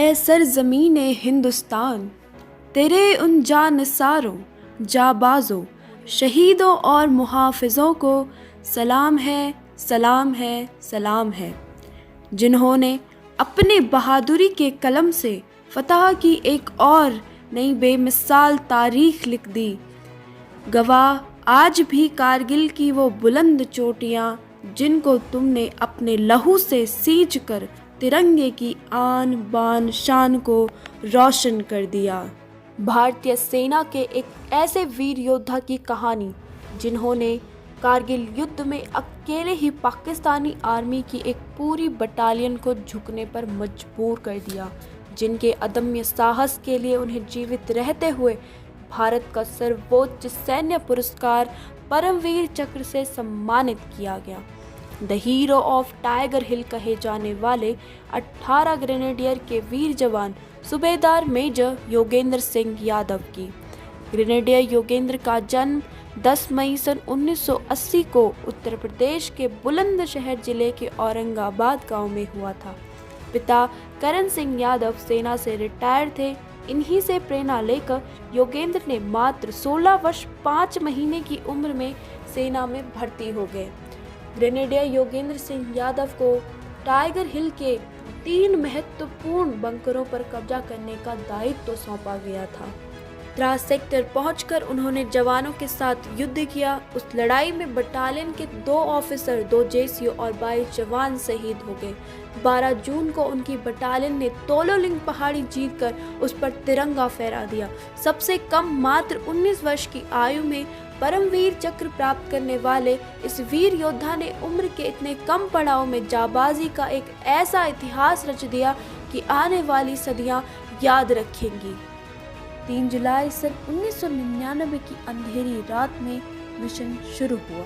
ए सरज़मीने हिंदुस्तान, तेरे उन जानिसारों, जाबाज़ों, शहीदों और मुहाफ़िज़ों को सलाम है, सलाम है, सलाम है, जिन्होंने अपनी बहादुरी के कलम से फ़तह की एक और नई बेमिसाल तारीख़ लिख दी। गवाह आज भी कारगिल की वो बुलंद चोटियाँ, जिनको तुमने अपने लहू से सींच कर तिरंगे की आन बान शान को रोशन कर दिया। भारतीय सेना के एक ऐसे वीर योद्धा की कहानी, जिन्होंने कारगिल युद्ध में अकेले ही पाकिस्तानी आर्मी की एक पूरी बटालियन को झुकने पर मजबूर कर दिया, जिनके अदम्य साहस के लिए उन्हें जीवित रहते हुए भारत का सर्वोच्च सैन्य पुरस्कार परमवीर चक्र से सम्मानित किया गया। द हीरो ऑफ टाइगर हिल कहे जाने वाले 18 ग्रेनेडियर के वीर जवान सूबेदार मेजर योगेंद्र सिंह यादव की। ग्रेनेडियर योगेंद्र का जन्म 10 मई सन 1980 को उत्तर प्रदेश के बुलंदशहर जिले के औरंगाबाद गांव में हुआ था। पिता करण सिंह यादव सेना से रिटायर थे। इन्हीं से प्रेरणा लेकर योगेंद्र ने मात्र 16 वर्ष 5 महीने की उम्र में सेना में भर्ती हो गए। ग्रेनेडियर योगेंद्र सिंह यादव को टाइगर हिल के 3 महत्वपूर्ण बंकरों पर कब्जा करने का दायित्व सौंपा गया था। द्रास सेक्टर पहुंचकर उन्होंने जवानों के साथ युद्ध किया। उस लड़ाई में बटालियन के 2 ऑफिसर, 2 जेसीओ और 22 जवान शहीद हो गए। 12 जून को उनकी बटालियन ने तोलोलिंग पहाड़ी जीतकर उस पर तिरंगा फहरा दिया। सबसे कम मात्र 19 वर्ष की आयु में परमवीर चक्र प्राप्त करने वाले इस वीर योद्धा ने उम्र के इतने कम पड़ाव में जाबाजी का एक ऐसा इतिहास रच दिया कि आने वाली सदियां याद रखेंगी। 3 जुलाई सन 1999 की अंधेरी रात में मिशन शुरू हुआ।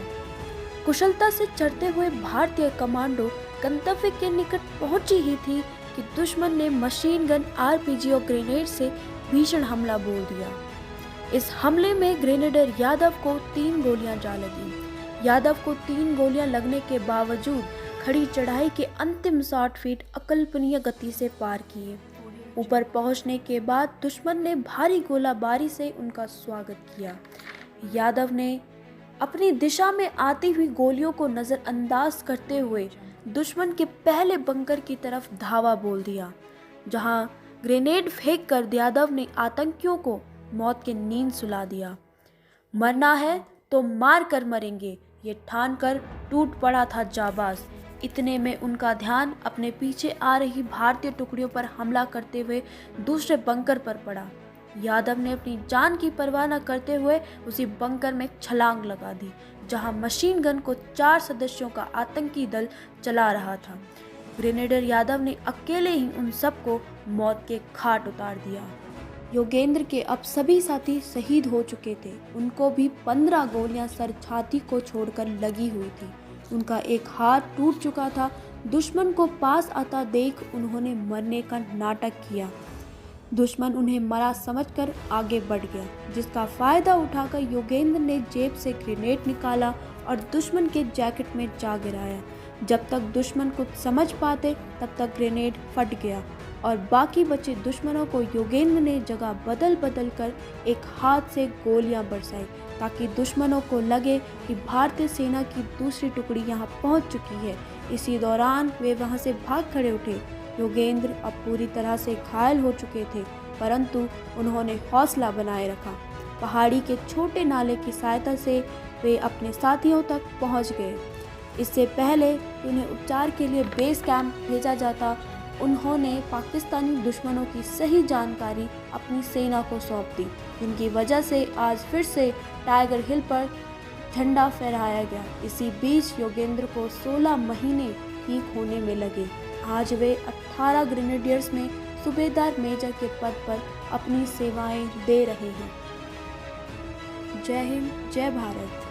कुशलता से चढ़ते हुए भारतीय कमांडो गंतव्य के निकट पहुंची ही थी कि दुश्मन ने मशीन गन, आरपीजी और ग्रेनेड से भीषण हमला बोल दिया। इस हमले में ग्रेनेडियर यादव को 3 गोलियां जा लगी। यादव को 3 गोलियां लगने के बावजूद खड़ी चढ़ाई के अंतिम 60 फीट अकल्पनीय गति से पार किए। ऊपर पहुंचने के बाद दुश्मन ने भारी गोलाबारी से उनका स्वागत किया। यादव ने अपनी दिशा में आती हुई गोलियों को नज़रअंदाज करते हुए दुश्मन के पहले बंकर की तरफ धावा बोल दिया, जहां ग्रेनेड फेंककर यादव ने आतंकियों को मौत की नींद सुला दिया। मरना है तो मार कर मरेंगे, ये ठान कर टूट पड़ा था जाबाज। इतने में उनका ध्यान अपने पीछे आ रही भारतीय टुकड़ियों पर हमला करते हुए दूसरे बंकर पर पड़ा। यादव ने अपनी जान की परवाह न करते हुए उसी बंकर में छलांग लगा दी, जहां मशीन गन को 4 सदस्यों का आतंकी दल चला रहा था। ग्रेनेडियर यादव ने अकेले ही उन सबको मौत के घाट उतार दिया। योगेंद्र के अब सभी साथी शहीद हो चुके थे। उनको भी 15 गोलियां सर छाती को छोड़कर लगी हुई थी। उनका एक हाथ टूट चुका था। दुश्मन को पास आता देख उन्होंने मरने का नाटक किया। दुश्मन उन्हें मरा समझकर आगे बढ़ गया, जिसका फायदा उठाकर योगेंद्र ने जेब से ग्रेनेड निकाला और दुश्मन के जैकेट में जा गिराया। जब तक दुश्मन कुछ समझ पाते तब तक ग्रेनेड फट गया और बाकी बचे दुश्मनों को योगेंद्र ने जगह बदल बदल कर एक हाथ से गोलियां बरसाई, ताकि दुश्मनों को लगे कि भारतीय सेना की दूसरी टुकड़ी यहां पहुंच चुकी है। इसी दौरान वे वहां से भाग खड़े उठे। योगेंद्र अब पूरी तरह से घायल हो चुके थे, परंतु उन्होंने हौसला बनाए रखा। पहाड़ी के छोटे नाले की सहायता से वे अपने साथियों तक पहुंच गए। इससे पहले उन्हें उपचार के लिए बेस कैंप भेजा जाता, उन्होंने पाकिस्तानी दुश्मनों की सही जानकारी अपनी सेना को सौंप दी, जिनकी वजह से आज फिर से टाइगर हिल पर झंडा फहराया गया। इसी बीच योगेंद्र को 16 महीने ठीक होने में लगे। आज वे 18 ग्रेनेडियर्स में सूबेदार मेजर के पद पर अपनी सेवाएं दे रहे हैं। जय हिंद, जय भारत।